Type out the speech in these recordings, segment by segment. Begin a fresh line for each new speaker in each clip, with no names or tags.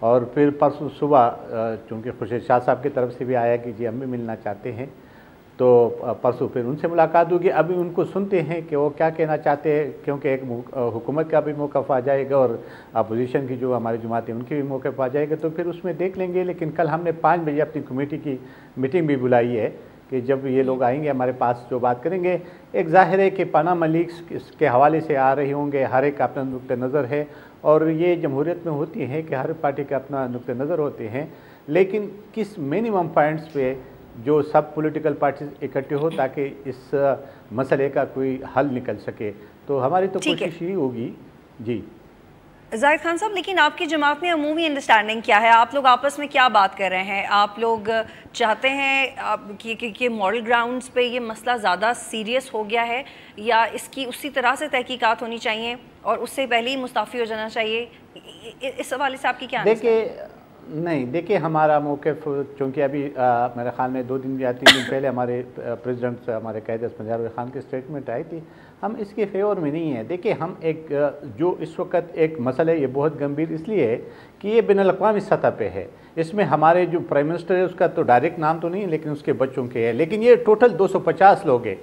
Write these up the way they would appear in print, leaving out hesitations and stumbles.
اور پھر پرسوں صبح چونکہ خورشید شاہ صاحب کی طرف سے بھی آیا کہ جی ہم بھی ملنا چاہتے ہیں، تو پرسوں پھر ان سے ملاقات ہوگی۔ ابھی ان کو سنتے ہیں کہ وہ کیا کہنا چاہتے ہیں، کیونکہ ایک حکومت کا بھی موقف آ جائے گا اور اپوزیشن کی جو ہماری جماعتیں ان کی بھی موقف آ جائے گا، تو پھر اس میں دیکھ لیں گے۔ لیکن کل ہم نے 5 بجے اپنی کمیٹی کی میٹنگ بھی بلائی ہے کہ جب یہ لوگ آئیں گے ہمارے پاس جو بات کریں گے، ایک ظاہر ہے کہ پاناما لیکس کے حوالے سے آ رہے ہوں گے، ہر ایک کا اپنا نقطہ نظر ہے، اور یہ جمہوریت میں ہوتی ہے کہ ہر پارٹی کا اپنا نقطہ نظر ہوتے ہیں، لیکن کس منیمم پوائنٹس پہ جو سب پولیٹیکل پارٹیز اکٹھے ہو تاکہ اس مسئلے کا کوئی حل نکل سکے، تو ہماری تو کوشش ہی ہوگی۔ جی
زاہد خان صاحب، لیکن آپ کی جماعت میں عمومی انڈرسٹینڈنگ کیا ہے؟ آپ لوگ آپس میں کیا بات کر رہے ہیں؟ آپ لوگ چاہتے ہیں کہ ماڈل گراؤنڈز پہ یہ مسئلہ زیادہ سیریس ہو گیا ہے، یا اس کی اسی طرح سے تحقیقات ہونی چاہیے اور اس سے پہلے ہی مستعفی ہو جانا چاہیے؟ اس حوالے سے آپ کی کیا
دیکھیے ہمارا موقف، چونکہ ابھی میرے خیال میں 2 دن یا 3 دن پہلے ہمارے پریزیڈنٹ سے ہمارے قائد اعظم جاوید خان کی اسٹیٹمنٹ آئی تھی، ہم اس کے فیور میں نہیں ہیں۔ دیکھیے ہم ایک جو اس وقت ایک مسئلہ ہے، یہ بہت گمبھیر اس لیے ہے کہ یہ بین الاقوامی سطح پہ ہے۔ اس میں ہمارے جو پرائم منسٹر ہے اس کا تو ڈائریکٹ نام تو نہیں ہے، لیکن اس کے بچوں کے ہے، لیکن یہ ٹوٹل 250 لوگ ہیں۔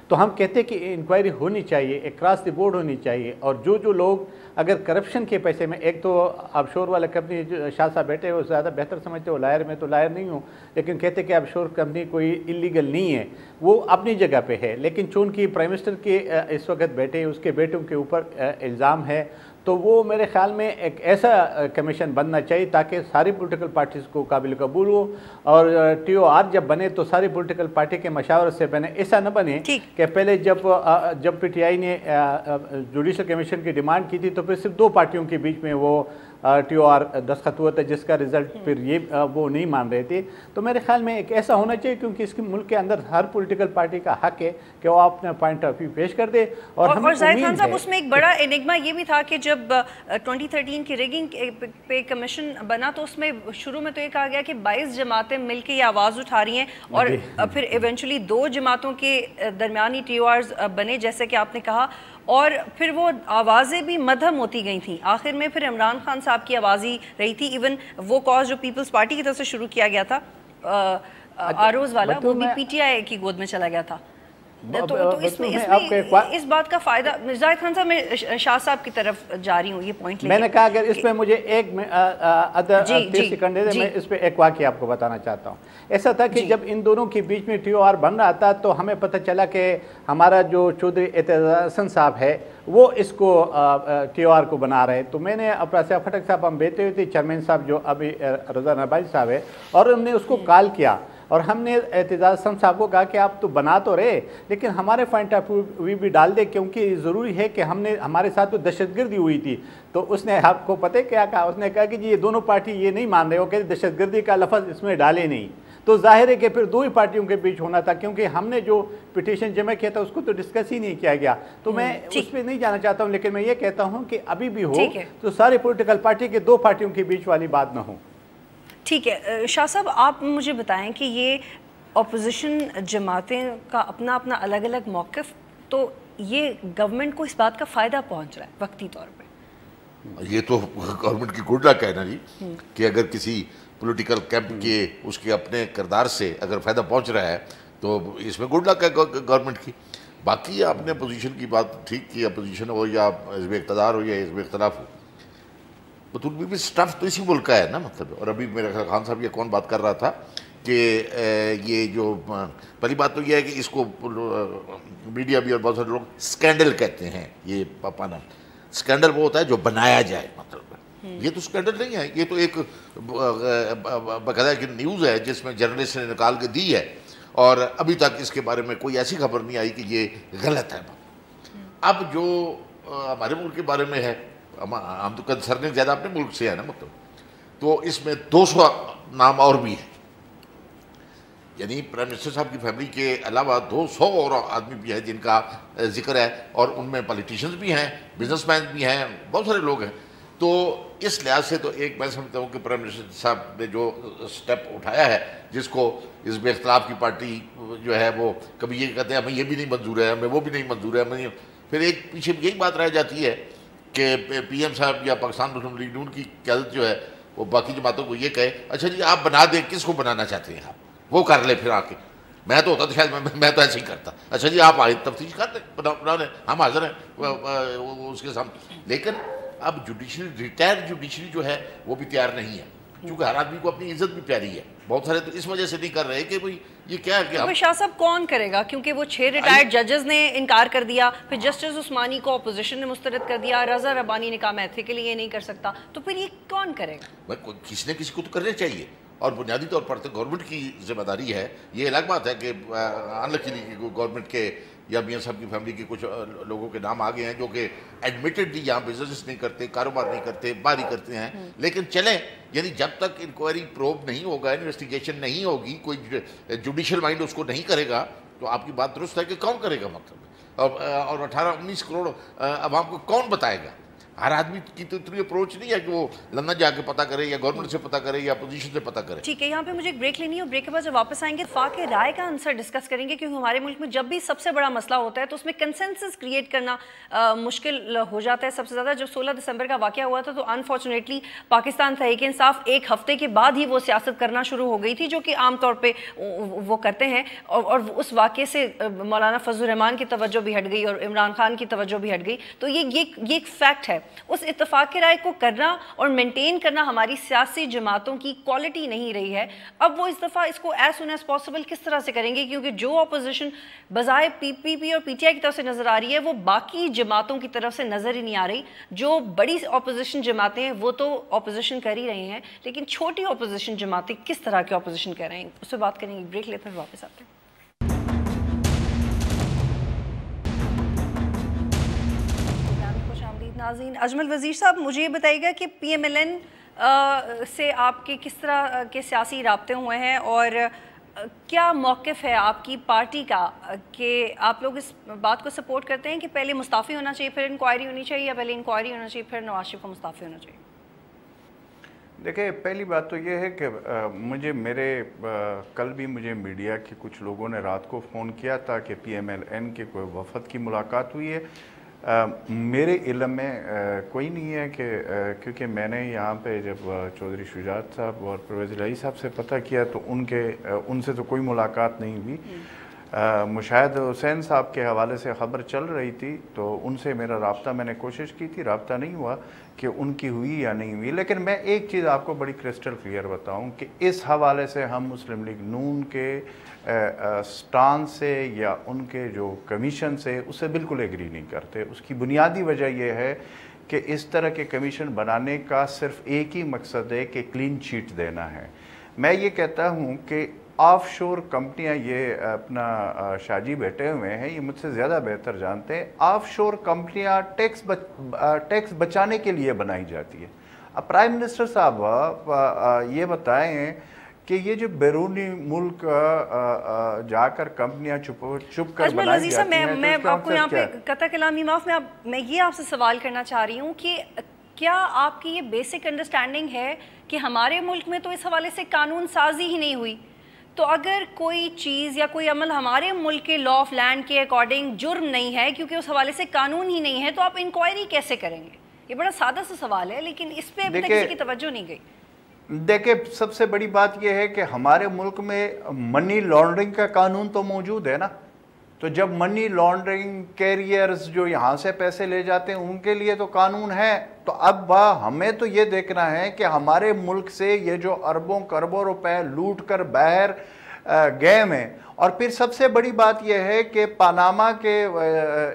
تو ہم کہتے ہیں کہ انکوائری ہونی چاہیے، اکراس دی بورڈ ہونی چاہیے، اور جو لوگ اگر کرپشن کے پیسے میں، ایک تو آف شور والا کمپنی شاہ صاحب بیٹھے وہ زیادہ بہتر سمجھتے، وہ لائر، میں تو لائر نہیں ہوں، لیکن کہتے کہ آف شور کمپنی کوئی اللیگل نہیں ہے، وہ اپنی جگہ پہ ہے، لیکن چونکہ پرائم منسٹر کے اس وقت بیٹے اس کے بیٹوں کے اوپر الزام ہے، تو وہ میرے خیال میں ایک ایسا کمیشن بننا چاہیے تاکہ ساری پولیٹیکل پارٹیز کو قابل قبول ہو، اور ٹی او آر جب بنے تو ساری پولیٹیکل پارٹی کے مشاورت سے بنے، ایسا نہ بنے کہ پہلے جب پی ٹی آئی نے جوڈیشل کمیشن کی ڈیمانڈ کی تھی تو پھر صرف 2 پارٹیوں کے بیچ میں وہ ٹی او آر دستخط ہوا تھا، جس کا رزلٹ پھر یہ وہ نہیں مان رہے تھے۔ تو میرے خیال میں ایک ایسا ہونا چاہیے، کیونکہ اس کے ملک کے اندر ہر پولیٹیکل پارٹی کا حق ہے کہ وہ اپنا پوائنٹ آف ویو پیش کر دے، اور
زاہد خان صاحب، اس میں ایک بڑا انگما یہ بھی تھا کہ جب 2013 کی ریگنگ پہ کمیشن بنا تو اس میں شروع میں تو یہ کہا گیا کہ 22 جماعتیں مل کے یہ آواز اٹھا رہی ہیں، اور پھر ایونچولی 2 جماعتوں کے درمیانی ٹی او آرز بنے جیسے کہ آپ نے کہا، اور پھر وہ آوازیں بھی مدھم ہوتی گئی تھیں، آخر میں پھر عمران خان صاحب کی آواز ہی رہی تھی۔ ایون وہ کاز جو پیپلز پارٹی کی طرف سے شروع کیا گیا تھا آروز والا، وہ بھی پی ٹی آئی کی گود میں چلا گیا تھا۔ تو اس بات کا فائدہ، زاہد خان صاحب، میں شاہ صاحب کی طرف جا رہی ہوں یہ پوائنٹ لے کے۔
میں نے کہا اگر اس پہ مجھے 30 سیکنڈ دے دیں، میں اس پہ ایک واقعہ آپ کو بتانا چاہتا ہوں۔ ایسا تھا کہ جب ان دونوں کے بیچ میں ٹی او آر بن رہا تھا تو ہمیں پتہ چلا کہ ہمارا جو چودھری اعتزاز حسن صاحب ہے وہ اس کو ٹی او آر کو بنا رہے، تو میں نے افراسیاب خٹک صاحب ہم بیٹھے ہوئے تھے، چیئرمین صاحب جو ابھی رضا نبائی صاحب ہے، اور ہم نے اس کو کال کیا اور ہم نے اعتزاز حسن صاحب کو کہا کہ آپ تو بنا تو رہے لیکن ہمارے پوائنٹ آف ویو بھی ڈال دے، کیونکہ ضروری ہے کہ ہمارے ساتھ تو دہشت گردی ہوئی تھی۔ تو اس نے آپ کو پتہ کیا کہا؟ اس نے کہا کہ جی یہ دونوں پارٹی یہ نہیں مان رہے، وہ کہتے دہشت گردی کا لفظ اس میں ڈالے نہیں۔ تو ظاہر ہے کہ پھر 2 ہی پارٹیوں کے بیچ ہونا تھا، کیونکہ ہم نے جو پٹیشن جمع کیا تھا اس کو تو ڈسکس ہی نہیں کیا گیا۔ تو میں اس پہ نہیں جانا چاہتا ہوں، لیکن میں یہ کہتا ہوں کہ ابھی بھی ہو تو سارے پولیٹیکل پارٹی کے 2 پارٹیوں کے بیچ والی بات نہ ہو۔
ٹھیک ہے شاہ صاحب، آپ مجھے بتائیں کہ یہ اپوزیشن جماعتیں کا اپنا اپنا الگ الگ موقف، تو یہ گورنمنٹ کو اس بات کا فائدہ پہنچ رہا ہے وقتی طور پہ؟
یہ تو گورنمنٹ کی گڈ لک ہے نا جی، کہ اگر کسی پولیٹیکل کیمپ کے اس کے اپنے کردار سے اگر فائدہ پہنچ رہا ہے تو اس میں گڈ لک ہے گورنمنٹ کی۔ باقی آپ نے اپوزیشن کی بات ٹھیک کی، اپوزیشن ہو یا حزب اقتدار ہو یا حزب اختلاف ہو، بطول بھی اسٹف تو اسی ملک کا ہے نا، مطلب۔ اور ابھی میرے خان صاحب یہ کون بات کر رہا تھا کہ یہ جو پہلی بات تو یہ ہے کہ اس کو میڈیا بھی اور بہت سارے لوگ اسکینڈل کہتے ہیں۔ یہ پاپا نا اسکینڈل وہ ہوتا ہے جو بنایا جائے، مطلب یہ تو اسکینڈل نہیں ہے، یہ تو ایک باقاعدہ کی نیوز ہے جس میں جرنلسٹ نے نکال کے دی ہے، اور ابھی تک اس کے بارے میں کوئی ایسی خبر نہیں آئی کہ یہ غلط ہے۔ اب جو ہمارے ملک کے بارے میں ہے، ہم تو کنسرننگ زیادہ اپنے ملک سے ہے نا، مطلب تو اس میں 200 نام اور بھی ہیں، یعنی پرائم منسٹر صاحب کی فیملی کے علاوہ 200 اور آدمی بھی ہیں جن کا ذکر ہے، اور ان میں پالیٹیشنز بھی ہیں، بزنس مین بھی ہیں، بہت سارے لوگ ہیں۔ تو اس لحاظ سے تو ایک میں سمجھتا ہوں کہ پرائم منسٹر صاحب نے جو سٹیپ اٹھایا ہے، جس کو حزب اختلاف کی پارٹی جو ہے وہ کبھی یہ کہتے ہیں ہمیں یہ بھی نہیں منظور ہے، ہمیں وہ بھی نہیں منظور ہے، پھر ایک پیچھے یہی بات رہ جاتی ہے کہ پی ایم صاحب یا پاکستان مسلم لیگ نون کی قیادت جو ہے وہ باقی جماعتوں کو یہ کہے اچھا جی آپ بنا دیں, کس کو بنانا چاہتے ہیں آپ, وہ کر لیں پھر آ کے. میں تو ہوتا تو شاید میں تو ایسے ہی کرتا, اچھا جی آپ آئے تفتیش کر دیں, بنا لیں, ہم حاضر ہیں اس کے سامنے. لیکن اب جوڈیشری, ریٹائر جوڈیشری جو ہے وہ بھی تیار نہیں ہے, کیونکہ ہر آدمی کو اپنی عزت بھی پیاری ہے. بہت سارے تو اس وجہ سے نہیں کر رہے کہ بھئی یہ کیا ہے کہ
شاہ صاحب کون کرے گا, کیونکہ وہ 6 ریٹائرڈ ججز نے انکار کر دیا, پھر جسٹس عثمانی کو اپوزیشن نے مسترد کر دیا, رضا ربانی نے کہا میں ایتھیکلی یہ نہیں کر سکتا, تو پھر یہ کون کرے گا؟
کسی نے کسی کو تو کرنا چاہیے, اور بنیادی طور پر تو گورنمنٹ کی ذمہ داری ہے. یہ الگ بات ہے کہ انلکیلی گورنمنٹ کے یا میاں صاحب کی فیملی کے کچھ لوگوں کے نام آگے ہیں جو کہ ایڈمیٹڈلی یہاں بزنس نہیں کرتے, کاروبار نہیں کرتے, باہر ہی کرتے ہیں, لیکن چلیں, یعنی جب تک انکوائری پروب نہیں ہوگا, انویسٹیگیشن نہیں ہوگی, کوئی جوڈیشل مائنڈ اس کو نہیں کرے گا, تو آپ کی بات درست ہے کہ کون کرے گا مطلب, اور 18-19 کروڑ عوام کو کون بتائے گا؟ ہر آدمی کی تو اتنی اپروچ نہیں ہے کہ وہ لندن جا کے پتہ کرے یا گورنمنٹ سے پتہ کرے یا اپوزیشن سے پتہ کرے.
ٹھیک ہے, یہاں پہ مجھے ایک بریک لینی ہے, اور بریک کے بعد جب واپس آئیں گے اتفاق رائے کا آنسر ڈسکس کریں گے, کیونکہ ہمارے ملک میں جب بھی سب سے بڑا مسئلہ ہوتا ہے تو اس میں کنسنسس کریٹ کرنا مشکل ہو جاتا ہے. سب سے زیادہ جو 16 دسمبر کا واقعہ ہوا تھا تو انفارچونیٹلی پاکستان تحریک انصاف ایک ہفتے کے بعد ہی وہ سیاست کرنا شروع ہو گئی تھی, جو کہ عام طور پہ وہ کرتے ہیں, اور اس واقعے سے مولانا فضل الرحمان کی توجہ بھی ہٹ گئی اور عمران خان کی توجہ بھی ہٹ گئی. تو یہ ایک فیکٹ ہے. اس اتفاق کی رائے کو کرنا اور مینٹین کرنا ہماری سیاسی جماعتوں کی کوالٹی نہیں رہی ہے. اب وہ اس دفعہ اس کو ایز سون ایز پاسبل کس طرح سے کریں گے, کیونکہ جو اپوزیشن بظاہر پی پی اور پی ٹی آئی کی طرف سے نظر آ رہی ہے وہ باقی جماعتوں کی طرف سے نظر ہی نہیں آ رہی. جو بڑی اپوزیشن جماعتیں ہیں وہ تو اپوزیشن کر ہی رہی ہیں, لیکن چھوٹی اپوزیشن جماعتیں کس طرح کی اپوزیشن کر رہے ہیں, اس سے بات کریں گے. بریک لیتے ہیں, واپس آتے ہیں. ناظرین, اجمل وزیر صاحب مجھے یہ بتائیے گا کہ پی ایم ایل این سے آپ کے کس طرح کے سیاسی رابطے ہوئے ہیں, اور کیا موقف ہے آپ کی پارٹی کا کہ آپ لوگ اس بات کو سپورٹ کرتے ہیں کہ پہلے مستعفی ہونا چاہیے پھر انکوائری ہونی چاہیے, یا پہلے انکوائری ہونا چاہیے پھر نواز شریف کو مستعفی ہونا چاہیے؟
دیکھیں, پہلی بات تو یہ ہے کہ کل بھی مجھے میڈیا کے کچھ لوگوں نے رات کو فون کیا تھا کہ پی ایم ایل این کے کوئی وفد کی ملاقات ہوئی ہے. میرے علم میں کوئی نہیں ہے کہ کیونکہ میں نے یہاں پہ جب چودھری شجاعت صاحب اور پرویز الہی صاحب سے پتہ کیا تو ان سے تو کوئی ملاقات نہیں ہوئی. مشاہد حسین صاحب کے حوالے سے خبر چل رہی تھی تو ان سے میرا رابطہ میں نے کوشش کی تھی, رابطہ نہیں ہوا کہ ان کی ہوئی یا نہیں ہوئی. لیکن میں ایک چیز آپ کو بڑی کرسٹل کلیئر بتاؤں کہ اس حوالے سے ہم مسلم لیگ نون کے سٹان سے یا ان کے جو کمیشن سے اس سے بالکل ایگری نہیں کرتے. اس کی بنیادی وجہ یہ ہے کہ اس طرح کے کمیشن بنانے کا صرف ایک ہی مقصد ہے کہ کلین چیٹ دینا ہے. میں یہ کہتا ہوں کہ آف شور کمپنیاں, یہ اپنا شاہ جی بیٹھے ہوئے ہیں, یہ مجھ سے زیادہ بہتر جانتے ہیں, آف شور کمپنیاں ٹیکس بچانے کے لیے بنائی جاتی ہے. اب پرائم منسٹر صاحب یہ بتائیں کہ یہ جو بیرونی ملک جا کر کمپنیاں چھپ کر بنائی جاتی ہیں,
میں آپ کو یہاں پہ قطع کلامی معاف, میں یہ آپ سے سوال کرنا چاہ رہی ہوں کہ کیا آپ کی یہ بیسک انڈرسٹینڈنگ ہے کہ ہمارے ملک میں تو اس حوالے سے قانون سازی ہی نہیں ہوئی, تو اگر کوئی چیز یا کوئی عمل ہمارے ملک کے لا آف لینڈ کے اکارڈنگ جرم نہیں ہے کیونکہ اس حوالے سے قانون ہی نہیں ہے, تو آپ انکوائری کیسے کریں گے؟ یہ بڑا سادہ سا سوال ہے, لیکن اس پہ ابھی تک کسی کی توجہ نہیں گئی.
دیکھیں, سب سے بڑی بات یہ ہے کہ ہمارے ملک میں منی لانڈرنگ کا قانون تو موجود ہے نا. تو جب منی لانڈرنگ کیریئرز جو یہاں سے پیسے لے جاتے ہیں ان کے لیے تو قانون ہے. تو اب ہمیں تو یہ دیکھنا ہے کہ ہمارے ملک سے یہ جو اربوں کربوں روپے لوٹ کر باہر گئے ہیں, اور پھر سب سے بڑی بات یہ ہے کہ پاناما کے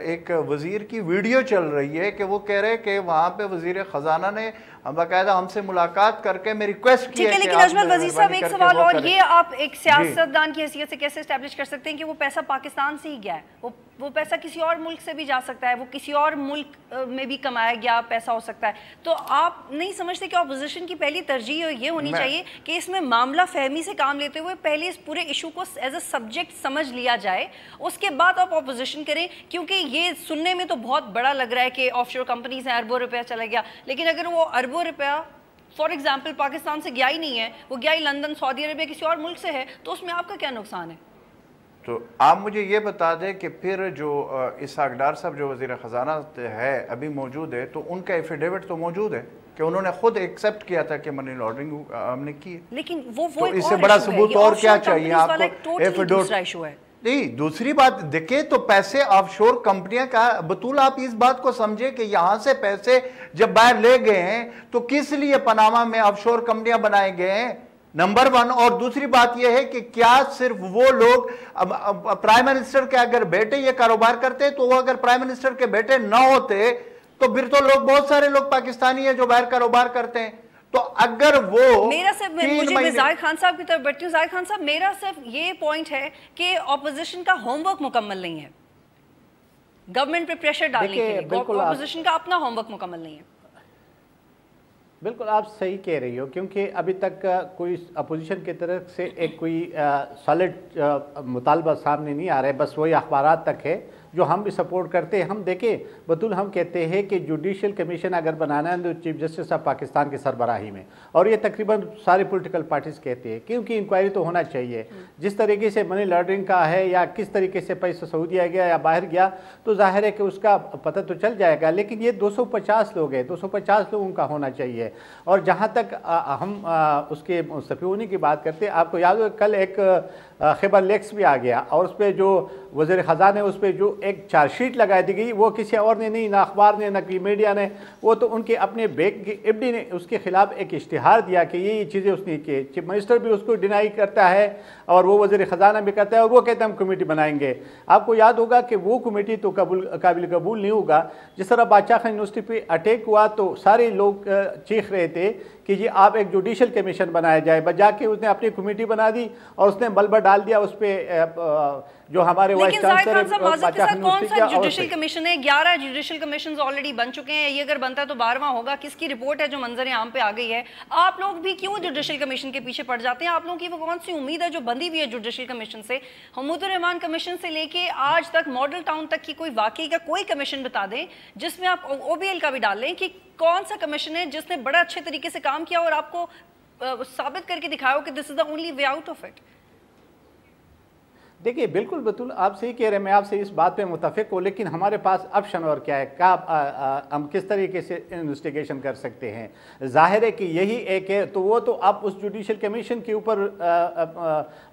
ایک وزیر کی ویڈیو چل رہی ہے کہ وہ کہہ رہے کہ وہاں پہ وزیر خزانہ نے باقاعدہ ہم سے ملاقات کر کے میں ریکویسٹ کی ہے.
لیکن اجمل وزیر صاحب ایک سوال اور, یہ آپ ایک سیاستدان کی حیثیت سے کیسے اسٹیبلش کر سکتے ہیں کہ وہ پیسہ پاکستان سے ہی گیا ہے؟ وہ پیسہ کسی اور ملک سے بھی جا سکتا ہے, وہ کسی اور ملک میں بھی کمایا گیا پیسہ ہو سکتا ہے. تو آپ نہیں سمجھتے کہ اپوزیشن کی پہلی ترجیح یہ ہونی چاہیے کہ اس میں معاملہ فہمی سے کام لیتے ہوئے پہلے اس پورے ایشو کو ایز اے سبجیکٹ سمجھ لیا جائے, اس کے بعد آپ اپوزیشن کریں, کیونکہ یہ سننے میں تو بہت بڑا لگ رہا ہے کہ آف شور کمپنیز ہیں, اربوں روپیہ چلا گیا, لیکن اگر وہ اربوں روپیہ فار ایگزامپل پاکستان سے گیا ہی نہیں ہے, وہ گیا ہی لندن, سعودی عربیہ, کسی اور ملک سے ہے, تو اس میں آپ کا کیا نقصان ہے؟
تو آپ مجھے یہ بتا دیں کہ پھر جو اسحاق ڈار صاحب جو وزیر خزانہ ہے ابھی موجود ہے, تو ان کا ایفیڈیوٹ تو موجود ہے, کہ انہوں نے خود ایکسپٹ کیا تھا کہ منی لانڈرنگ ہم نے کی ہے.
لیکن وہ
تو اس سے بڑا ثبوت اور کیا چاہیے آپ کو؟
دوسرا ایشو ہے.
نہیں, دوسری بات دیکھیں تو پیسے آف شور کمپنیاں کا, بطول آپ اس بات کو سمجھے کہ یہاں سے پیسے جب باہر لے گئے ہیں تو کس لیے پاناما میں آف شور کمپنیاں بنائے گئے ہیں, نمبر 1. اور دوسری بات یہ ہے کہ کیا صرف وہ لوگ, پرائم منسٹر کے اگر بیٹے یہ کاروبار کرتے تو وہ اگر پرائم منسٹر کے بیٹے نہ ہوتے تو پھر تو لوگ, بہت سارے لوگ پاکستانی ہیں جو باہر کاروبار کرتے ہیں. تو اگر وہ
مجھے زاہد خان صاحب کی طرف بڑھتی ہوں. زاہد خان صاحب, میرا صرف یہ پوائنٹ ہے کہ اپوزیشن کا ہوم ورک مکمل نہیں ہے گورنمنٹ پہ پریشر ڈالنے کے لیے. اپوزیشن کا اپنا ہوم ورک مکمل نہیں ہے.
بالکل آپ صحیح کہہ رہی ہو, کیونکہ ابھی تک کوئی اپوزیشن کی طرف سے ایک کوئی سالڈ مطالبہ سامنے نہیں آ رہا ہے, بس وہی اخبارات تک ہے جو ہم بھی سپورٹ کرتے ہیں. ہم دیکھیں بطول, ہم کہتے ہیں کہ جوڈیشل کمیشن اگر بنانا ہے تو چیف جسٹس آف پاکستان کی سربراہی میں, اور یہ تقریباً ساری پولیٹیکل پارٹیز کہتے ہیں, کیونکہ انکوائری تو ہونا چاہیے. جس طریقے سے منی لانڈرنگ کا ہے یا کس طریقے سے پیسہ سعودیہ گیا یا باہر گیا تو ظاہر ہے کہ اس کا پتہ تو چل جائے گا, لیکن یہ 250 لوگ ہیں, 250 لوگوں کا ہونا چاہیے. اور جہاں تک ہم اس کے مستفی ہونے کی بات کرتے ہیں, آپ کو یاد ہو کل ایک خیبر لیکس بھی آ گیا, اور اس پہ جو وزیر خزانہ ہے اس پہ جو ایک چارج شیٹ لگائی دی گئی, وہ کسی اور نے نہیں, نہ اخبار نے, نہ کی میڈیا نے, وہ تو ان کے اپنے بیگ کی ایف ڈی نے اس کے خلاف ایک اشتہار دیا کہ یہ چیزیں اس نے کی. چیف منسٹر بھی اس کو ڈینائی کرتا ہے اور وہ وزیر خزانہ بھی کرتا ہے, اور وہ کہتے ہیں ہم کمیٹی بنائیں گے. آپ کو یاد ہوگا کہ وہ کمیٹی تو قابل قبول نہیں ہوگا. جس طرح بادشاہ خان یونیورسٹی پہ اٹیک ہوا تو سارے لوگ چیخ رہے تھے کہ جی آپ ایک جوڈیشل کمیشن بنایا جائے, بجا کے اس نے اپنی کمیٹی بنا دی اور اس نے ملبہ ڈال دیا اس پہ جو ہمارے وائس چانسلر
کون سا جوڈیشل کمیشن ہے؟ 11 جوڈیشل کمیشنز آلریڈی بن چکے ہیں. یہ اگر بنتا ہے تو 12واں ہوگا. کس کی رپورٹ ہے جو منظر عام پہ آ گئی ہے؟ آپ لوگ بھی کیوں جوڈیشل کمیشن کے پیچھے پڑ جاتے ہیں؟ آپ لوگوں کی وہ کون سی امید ہے جو بندی ہوئی ہے جوڈیشل کمیشن سے؟ حمود الرحمان کمیشن سے لے کے آج تک ماڈل ٹاؤن تک کی کوئی واقعی کا کوئی کمیشن بتا دیں جس میں آپ او بی ایل کا بھی ڈال لیں کہ کون سا کمیشن ہے جس نے بڑا اچھے طریقے سے کام کیا اور آپ کو ثابت کر کے دکھاؤ کہ this is the only way out of it.
دیکھیے بالکل بطول آپ صحیح کہہ رہے ہیں, میں آپ سے اس بات پہ متفق ہوں, لیکن ہمارے پاس آپشن اور کیا ہے, ہم کس طریقے سے انویسٹیگیشن کر سکتے ہیں. ظاہر ہے کہ یہی ایک ہے, تو وہ تو اب اس جوڈیشل کمیشن کے اوپر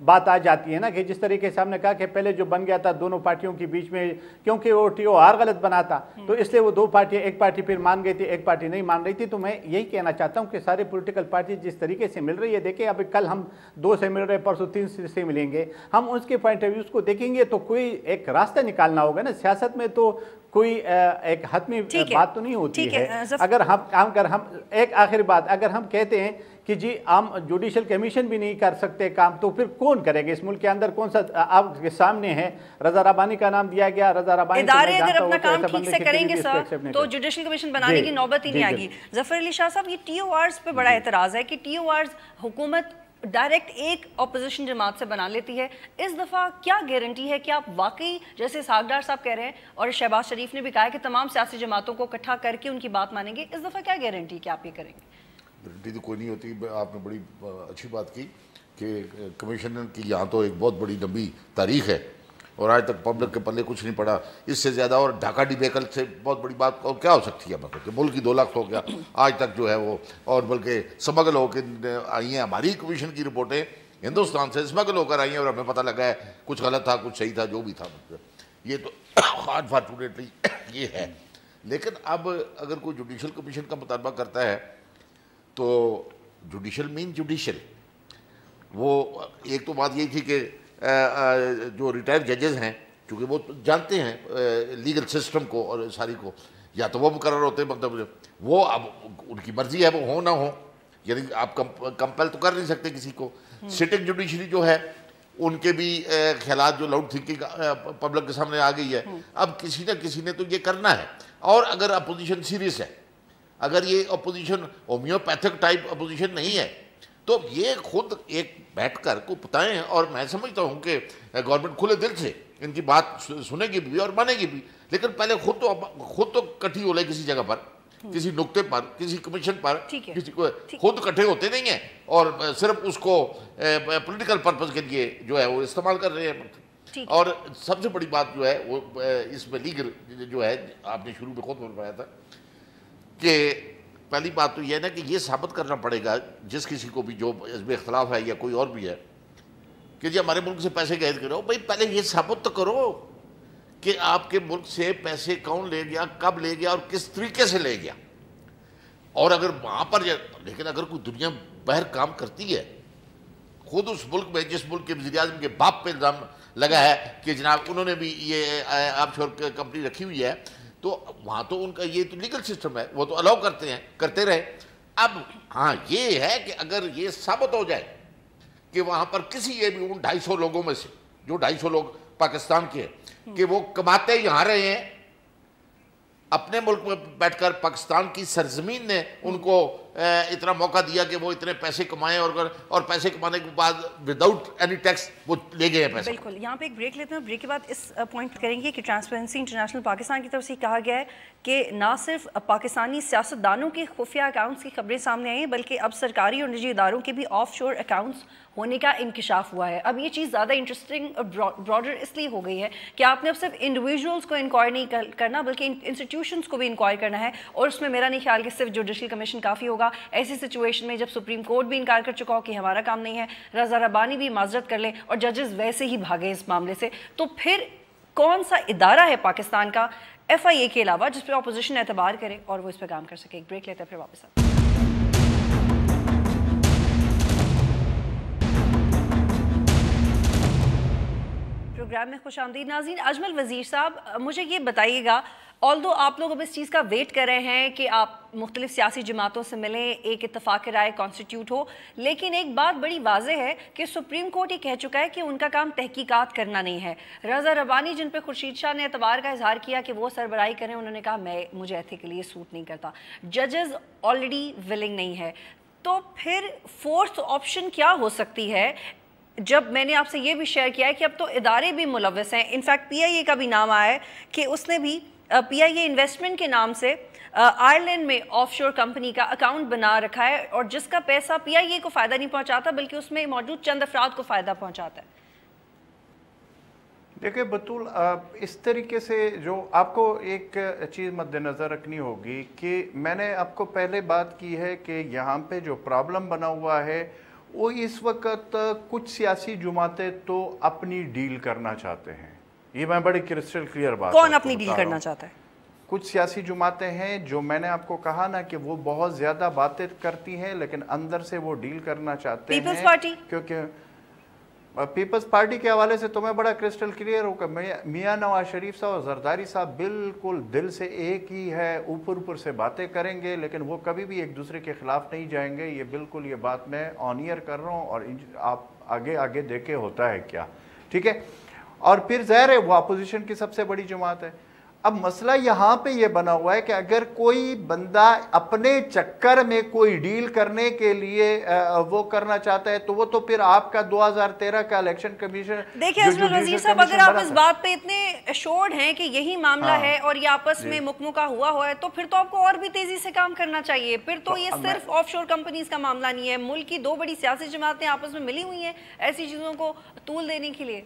بات آ جاتی ہے نا, کہ جس طریقے سے ہم نے کہا کہ پہلے جو بن گیا تھا دونوں پارٹیوں کے بیچ میں, کیونکہ وہ ٹی او آر غلط بنا تھا تو اس لیے وہ دو پارٹیاں, ایک پارٹی پھر مان گئی تھی, ایک پارٹی نہیں مان رہی تھی. تو میں یہی کہنا چاہتا ہوں کہ سارے پولیٹیکل پارٹی جس طریقے سے مل رہی ہے, دیکھیں ابھی کل ہم 2 سے مل رہے, پرسوں 3 سے ملیں گے, ہم اس کے پوائنٹ آف ویوز کو دیکھیں گے تو کوئی ایک راستہ نکالنا ہوگا نا. سیاست میں تو کوئی ایک حتمی بات تو نہیں ہوتی ہے. اگر ہم ایک آخری بات, اگر ہم کہتے ہیں کہ جی ہم جوڈیشل کمیشن بھی نہیں کر سکتے کام, تو پھر کون کرے گا اس ملک کے اندر؟ کون سا آپ کے سامنے ہے, رضا ربانی کا نام دیا گیا. رضا ربانی
ادارے اگر اپنا کام ٹھیک سے کریں گے سر تو جوڈیشل کمیشن بنانے کی نوبت ہی نہیں آئے گی. ظفر علی شاہ صاحب, یہ ٹی او آرز پہ بڑا اعتراض ہے کہ ٹی او آرز حکومت ڈائریکٹ ایک اپوزیشن جماعت سے بنا لیتی ہے. اس دفعہ کیا گارنٹی ہے کہ آپ واقعی, جیسے ساگدار صاحب کہہ رہے ہیں اور شہباز شریف نے بھی کہا ہے کہ تمام سیاسی جماعتوں کو اکٹھا کر کے ان کی بات مانیں گے, اس دفعہ کیا گارنٹی کہ آپ یہ کریں گے؟
گارنٹی تو کوئی نہیں ہوتی. آپ نے بڑی اچھی بات کی کہ کمیشن کی یہاں تو ایک بہت بڑی لمبی تاریخ ہے اور آج تک پبلک کے پلے کچھ نہیں پڑا. اس سے زیادہ اور ڈھاکہ ڈیبیکل سے بہت بڑی بات اور کیا ہو سکتی ہے؟ مطلب کہ ملک کی 2 لاکھ ہو گیا آج تک جو ہے وہ, اور بلکہ سمگل ہو کے آئی ہیں ہماری کمیشن کی رپورٹیں ہندوستان سے سمگل ہو کر آئی ہیں اور ہمیں پتہ لگا ہے کچھ غلط تھا, کچھ صحیح تھا, جو بھی تھا. یہ تو انفارچونیٹلی یہ ہے. لیکن اب اگر کوئی جوڈیشل کمیشن کا مطالبہ کرتا ہے تو جوڈیشل مین جوڈیشل, وہ ایک تو بات یہی تھی کہ جو ریٹائر ججز ہیں چونکہ وہ جانتے ہیں لیگل سسٹم کو اور ساری کو, یا تو وہ مقرر ہوتے ہیں, مطلب وہ اب ان کی مرضی ہے وہ ہو نہ ہو, یعنی آپ کمپل تو کر نہیں سکتے کسی کو. سٹنگ جوڈیشری جو ہے ان کے بھی خیالات جو لاؤڈ تھنکنگ پبلک کے سامنے آ گئی ہے. اب کسی نہ کسی نے تو یہ کرنا ہے, اور اگر اپوزیشن سیریس ہے, اگر یہ اپوزیشن ہومیوپیتھک ٹائپ اپوزیشن نہیں ہے تو یہ خود ایک بیٹھ کر کو بتائیں. اور میں سمجھتا ہوں کہ گورنمنٹ کھلے دل سے ان کی بات سنے گی بھی اور مانے گی بھی, لیکن پہلے خود تو کٹھی ہو لے کسی جگہ پر, کسی نقطے پر, کسی کمیشن پر. کسی کو خود کٹھے ہوتے نہیں ہیں اور صرف اس کو پولیٹیکل پرپز کے لیے جو ہے وہ استعمال کر رہے ہیں. اور سب سے بڑی بات جو ہے وہ اس میں لیگل جو ہے, آپ نے شروع میں خود فرمایا تھا کہ پہلی بات تو یہ ہے نا کہ یہ ثابت کرنا پڑے گا جس کسی کو بھی جو اس میں اختلاف ہے یا کوئی اور بھی ہے کہ جی ہمارے ملک سے پیسے غائب کرو. بھائی پہلے یہ ثابت تو کرو کہ آپ کے ملک سے پیسے کون لے گیا, کب لے گیا اور کس طریقے سے لے گیا. اور اگر وہاں پر لیکن اگر کوئی دنیا باہر کام کرتی ہے, خود اس ملک میں جس ملک کے وزیر اعظم کے باپ پہ الزام لگا ہے کہ جناب انہوں نے بھی یہ آف شور کمپنی رکھی ہوئی ہے, تو وہاں تو ان کا یہ تو لیگل سسٹم ہے, وہ تو الاؤ کرتے ہیں, کرتے رہے. اب ہاں یہ ہے کہ اگر یہ ثابت ہو جائے کہ وہاں پر کسی یہ بھی ان 250 لوگوں میں سے جو 250 لوگ پاکستان کے ہیں کہ وہ کماتے یہاں رہے ہیں, اپنے ملک میں بیٹھ کر پاکستان کی سرزمین نے ان کو اتنا موقع دیا کہ وہ اتنے پیسے کمائیں اور پیسے کمانے کے بعد وداؤٹ اینی ٹیکس وہ لے گئے ہیں پیسے.
بالکل, یہاں پہ ایک بریک لیتے ہیں, بریک کے بعد اس پوائنٹ کریں گے کہ ٹرانسپیرنسی انٹرنیشنل پاکستان کی طرف سے کہا گیا ہے کہ نہ صرف پاکستانی سیاستدانوں کے خفیہ اکاؤنٹس کی خبریں سامنے آئی ہیں بلکہ اب سرکاری اور نجی اداروں کے بھی آف شور اکاؤنٹس ہونے کا انکشاف ہوا ہے. اب یہ چیز زیادہ انٹرسٹنگ اور براڈر اس لیے ہو گئی ہے کہ آپ نے اب صرف انڈیویجولس کو انکوائر نہیں کرنا بلکہ انسٹیٹیوشنس کو بھی انکوائر کرنا ہے, اور اس میں میرا نہیں خیال کہ صرف جوڈیشل کمیشن کافی ہوگا. ایسی سچویشن میں جب سپریم کورٹ بھی انکار کر چکا ہو کہ ہمارا کام نہیں ہے, رضا ربانی بھی معذرت کر لیں اور ججز ویسے ہی بھاگیں اس معاملے سے, تو پھر کون سا ادارہ ہے پاکستان کا ایف آئی اے کے علاوہ جس پہ اپوزیشن اعتبار کرے اور وہ اس پہ کام کر سکے؟ ایک بریک لیتے ہیں پھر واپس آتے ہیں. پروگرام میں خوش آمدید ناظرین. اجمل وزیر صاحب, مجھے یہ بتائیے گا, آلدو آپ لوگ اب اس چیز کا ویٹ کر رہے ہیں کہ آپ مختلف سیاسی جماعتوں سے ملیں, ایک اتفاق رائے کانسٹیٹیوٹ ہو, لیکن ایک بات بڑی واضح ہے کہ سپریم کورٹ یہ کہہ چکا ہے کہ ان کا کام تحقیقات کرنا نہیں ہے. رضا ربانی جن پہ خورشید شاہ نے اعتبار کا اظہار کیا کہ وہ سربراہی کریں, انہوں نے کہا مجھے ایتھیکلی سوٹ نہیں کرتا. ججز آلریڈی ولنگ نہیں ہے, تو پھر فورتھ آپشن کیا ہو سکتی ہے؟ جب میں نے آپ سے یہ بھی شیئر کیا ہے کہ اب تو ادارے بھی ملوث ہیں, انفیکٹ پی آئی اے کا بھی نام آیا ہے کہ اس نے بھی پی آئی اے انویسٹمنٹ کے نام سے آئرلینڈ میں آف شور کمپنی کا اکاؤنٹ بنا رکھا ہے, اور جس کا پیسہ پی آئی اے کو فائدہ نہیں پہنچاتا بلکہ اس میں موجود چند افراد کو فائدہ پہنچاتا ہے.
دیکھیں بطول, اس طریقے سے جو آپ کو ایک چیز مد نظر رکھنی ہوگی کہ میں نے آپ کو پہلے بات کی ہے کہ یہاں پہ جو پرابلم بنا ہوا ہے وہ اس وقت کچھ سیاسی جماعتیں تو اپنی ڈیل کرنا چاہتے ہیں. یہ میں بڑی کرسٹل کلیئر بات.
کون اپنی ڈیل کرنا چاہتا ہے؟
کچھ سیاسی جماعتیں ہیں جو میں نے آپ کو کہا نا کہ وہ بہت زیادہ باتیں کرتی ہیں لیکن اندر سے وہ ڈیل کرنا چاہتے ہیں.
پیپلز پارٹی,
کیونکہ پیپلز پارٹی کے حوالے سے تو میں بڑا کرسٹل کلیئر ہوں کہ میاں نواز شریف صاحب اور زرداری صاحب بالکل دل سے ایک ہی ہے, اوپر سے باتیں کریں گے لیکن وہ کبھی بھی ایک دوسرے کے خلاف نہیں جائیں گے. یہ بالکل یہ بات میں آن ایئر کر رہا ہوں, اور آپ آگے دیکھے ہوتا ہے کیا, ٹھیک ہے. اور پھر ظاہر ہے وہ اپوزیشن کی سب سے بڑی جماعت ہے. اب مسئلہ یہاں پہ یہ بنا ہوا ہے کہ اگر کوئی بندہ اپنے چکر میں کوئی ڈیل کرنے کے لیے وہ کرنا چاہتا ہے تو وہ تو پھر آپ کا 2013 کا الیکشن کمیشن.
دیکھیں اجمل وزیر صاحب, اگر آپ اس بات پہ اتنے ایشورڈ ہیں کہ یہی معاملہ ہے اور یہ آپس میں مکمکا ہوا ہے, تو پھر تو آپ کو اور بھی تیزی سے کام کرنا چاہیے. پھر تو یہ صرف آف شور کمپنیز کا معاملہ نہیں ہے, ملک کی 2 بڑی سیاسی جماعتیں آپس میں ملی ہوئی ہیں ایسی چیزوں کو طول دینے کے لیے.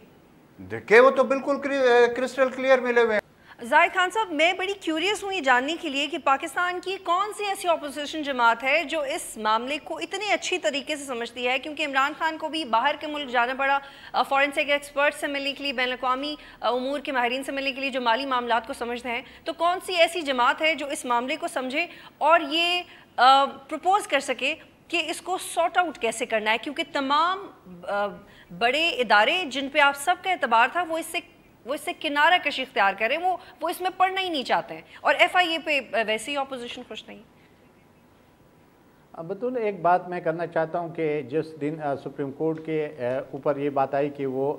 دیکھیں وہ تو بالکل کرسٹل کلیئر ملے ہوئے ہیں.
زاہد خان صاحب, میں بڑی کیوریس ہوں یہ جاننے کے لیے کہ پاکستان کی کون سی ایسی اپوزیشن جماعت ہے جو اس معاملے کو اتنے اچھی طریقے سے سمجھتی ہے, کیونکہ عمران خان کو بھی باہر کے ملک جانا پڑا فورنسک ایکسپرٹ سے ملنے کے لیے, بین الاقوامی امور کے ماہرین سے ملنے کے لیے جو مالی معاملات کو سمجھتے ہیں. تو کون سی ایسی جماعت ہے جو اس معاملے کو سمجھے اور یہ پروپوز کر سکے کہ اس کو سارٹ آؤٹ کیسے کرنا ہے, کیونکہ تمام بڑے ادارے جن پہ آپ سب کا اعتبار تھا وہ اس سے کنارہ کشی اختیار کریں, وہ اس میں پڑھنا ہی نہیں چاہتے ہیں, اور ایف آئی اے پہ ویسے ہی اپوزیشن خوش نہیں.
بطول ایک بات میں کرنا چاہتا ہوں کہ جس دن سپریم کورٹ کے اوپر یہ بات آئی کہ وہ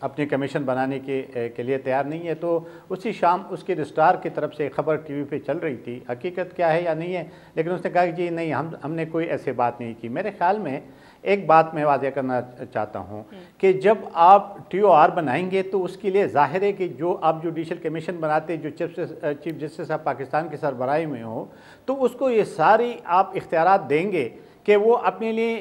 اپنی کمیشن بنانے کے لیے تیار نہیں ہے, تو اسی شام اس کے رجسٹرار کی طرف سے خبر ٹی وی پہ چل رہی تھی, حقیقت کیا ہے یا نہیں ہے, لیکن اس نے کہا کہ جی نہیں, ہم نے کوئی ایسے بات نہیں کی. میرے خیال میں ایک بات میں واضح کرنا چاہتا ہوں کہ جب آپ ٹی او آر بنائیں گے تو اس کے لیے ظاہر ہے کہ جو آپ جوڈیشل کمیشن بناتے جو چیف جسٹس آف پاکستان کے سربراہی میں ہو, تو اس کو یہ ساری آپ اختیارات دیں گے کہ وہ اپنے لیے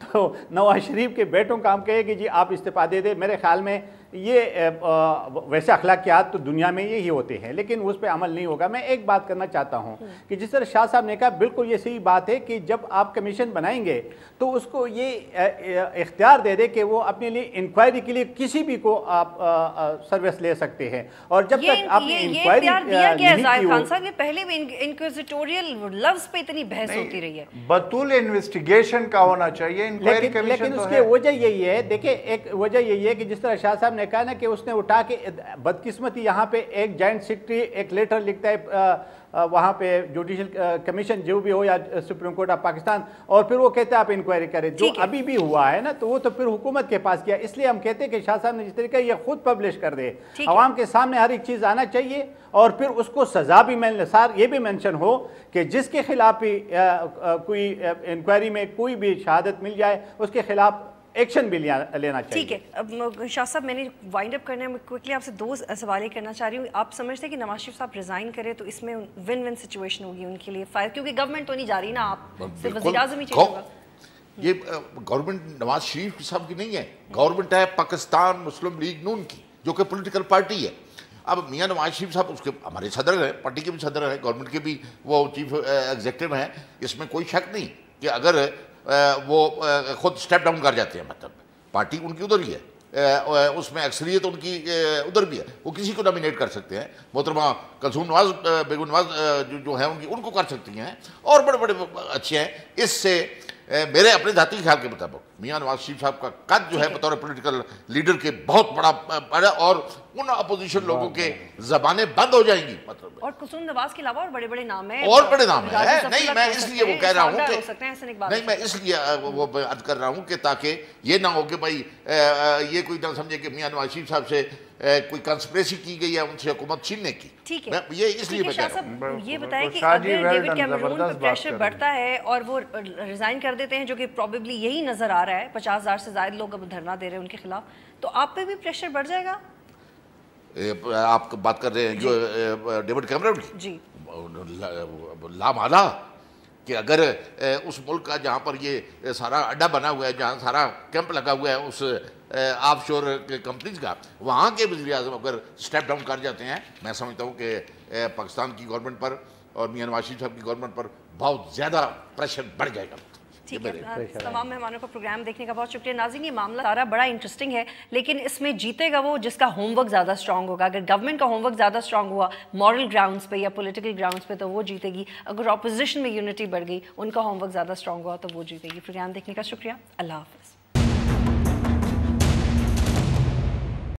تو نواز شریف کے بیٹوں کا ہم کہیں کہ جی آپ استعفیٰ دے دیں، میرے خیال میں یہ ویسے اخلاقیات تو دنیا میں یہی ہوتے ہیں، لیکن اس پہ عمل نہیں ہوگا۔ میں ایک بات کرنا چاہتا ہوں کہ جس طرح شاہ صاحب نے کہا، بالکل یہ صحیح بات ہے کہ جب آپ کمیشن بنائیں گے تو اس کو یہ اختیار دے دے کہ وہ اپنے لیے انکوائری کے لیے کسی بھی کو آپ سروس لے سکتے ہیں، اور جب تک آپ نے انکوائری
خان صاحب یہ پہلے بھی انکویزیٹوریل لفظ پہ اتنی بحث ہوتی رہی ہے،
بطول انویسٹیگیشن کا ہونا چاہیے،
لیکن اس کی وجہ یہی ہے، دیکھیں ایک وجہ یہی ہے کہ جس طرح شاہ صاحب نے کہا نا کہ اس نے اٹھا کے بدقسمتی یہاں پہ ایک جوائنٹ سیکرٹری ایک لیٹر لکھتا ہے وہاں پہ جوڈیشل کمیشن جو بھی ہو یا سپریم کورٹ آف پاکستان، اور پھر وہ کہتے ہیں آپ انکوائری کریں، جو ابھی بھی ہوا ہے نا تو وہ تو پھر حکومت کے پاس کیا۔ اس لیے ہم کہتے ہیں کہ شاہ صاحب نے جس طریقے یہ خود پبلش کر دے، عوام کے سامنے ہر ایک چیز آنا چاہیے، اور پھر اس کو سزا بھی یہ بھی مینشن ہو کہ جس کے خلاف بھی کوئی انکوائری میں کوئی بھی شہادت مل جائے اس کے خلاف ایکشن بھی لینا چاہیے۔
ٹھیک ہے، اب شاہ صاحب میں نے وائنڈ اپ کرنے میں کوئکلی آپ سے دو سوال کرنا چاہ رہی ہوں۔ آپ سمجھتے ہیں کہ نواز شریف صاحب ریزائن کرے تو اس میں ون ون سچویشن ہوگی ان کے لیے فائدہ، کیونکہ گورنمنٹ تو نہیں جا رہی نا، آپ صرف وزیر اعظم ہی چینج ہوگا۔
یہ گورنمنٹ نواز شریف صاحب کی نہیں ہے، گورنمنٹ ہے پاکستان مسلم لیگ نون کی، جو کہ پولیٹیکل پارٹی ہے۔ اب میاں نواز شریف صاحب اس کے ہمارے صدر ہیں، پارٹی کے بھی صدر ہیں، گورنمنٹ کے بھی وہ چیف ایگزیکٹو ہیں، اس میں کوئی شک نہیں کہ اگر وہ خود سٹیپ ڈاؤن کر جاتے ہیں، مطلب پارٹی ان کی ادھر ہی ہے، اس میں اکثریت ان کی ادھر بھی ہے، وہ کسی کو نامینیٹ کر سکتے ہیں، محترمہ کلثوم نواز بیگم نواز جو ہیں ان کو کر سکتی ہیں، اور بڑے بڑے اچھے ہیں۔ اس سے میرے اپنے ذاتی خیال کے مطابق میاں نواز شریف صاحب کا قد جو ہے بطور پولیٹیکل لیڈر کے بہت بڑا، اور ان اپوزیشن لوگوں کے زبانیں بند ہو جائیں گی، مطلب
اور کلثوم نواز کے علاوہ اور بڑے بڑے نام ہیں،
اور بڑے نام ہیں۔ نہیں میں اس لیے وہ کہہ رہا ہوں کہ
نہیں،
میں اس لیے وہ عرض کر رہا ہوں کہ تاکہ یہ نہ ہو کہ بھائی یہ کوئی نہ سمجھے کہ میاں نواز شریف صاحب سے کوئی کنسپریسی کی گئی ہے ان سے حکومت چھیننے کی۔
ٹھیک ہے،
یہ اس لیے میں کہہ رہا ہوں۔
یہ بتائیں کہ اگر ڈیوڈ کیمرون پر پریشر بڑھتا ہے اور وہ ریزائن کر دیتے ہیں، جو کہ پروبیبلی یہی نظر آ رہا ہے، 50,000 سے زائد لوگ اب دھرنا دے رہے ہیں ان کے خلاف، تو آپ پہ بھی پریشر بڑھ جائے گا؟
آپ بات کر رہے ہیں جو ڈیوڈ کیمرون کی؟
جی،
لامالا کہ اگر اس ملک کا جہاں پر یہ سارا اڈا بنا ہوا ہے، جہاں سارا کیمپ لگا ہوا ہے اس آف شور کمپنیز کا، وہاں کے وزیر اعظم اگر سٹیپ ڈاؤن کر جاتے ہیں، میں سمجھتا ہوں کہ پاکستان کی گورنمنٹ پر اور میاں نواز شریف صاحب کی گورنمنٹ پر بہت زیادہ پریشر بڑھ جائے گا۔
ٹھیک ہے، تمام مہمانوں کا پروگرام دیکھنے کا بہت شکریہ۔ ناظرین، یہ معاملہ سارا بڑا انٹرسٹنگ ہے، لیکن اس میں جیتے گا وہ جس کا ہوم ورک زیادہ اسٹرانگ ہوگا۔ اگر گورنمنٹ کا ہوم ورک زیادہ اسٹرانگ ہوا مورل گراؤنڈز پہ یا پولیٹیکل گراؤنڈز پہ تو وہ جیتے گی، اگر اپوزیشن میں یونٹی بڑھ گئی، ان کا ہوم ورک زیادہ اسٹرانگ ہوا تو وہ جیتے گی۔ پروگرام دیکھنے کا شکریہ، اللہ حافظ۔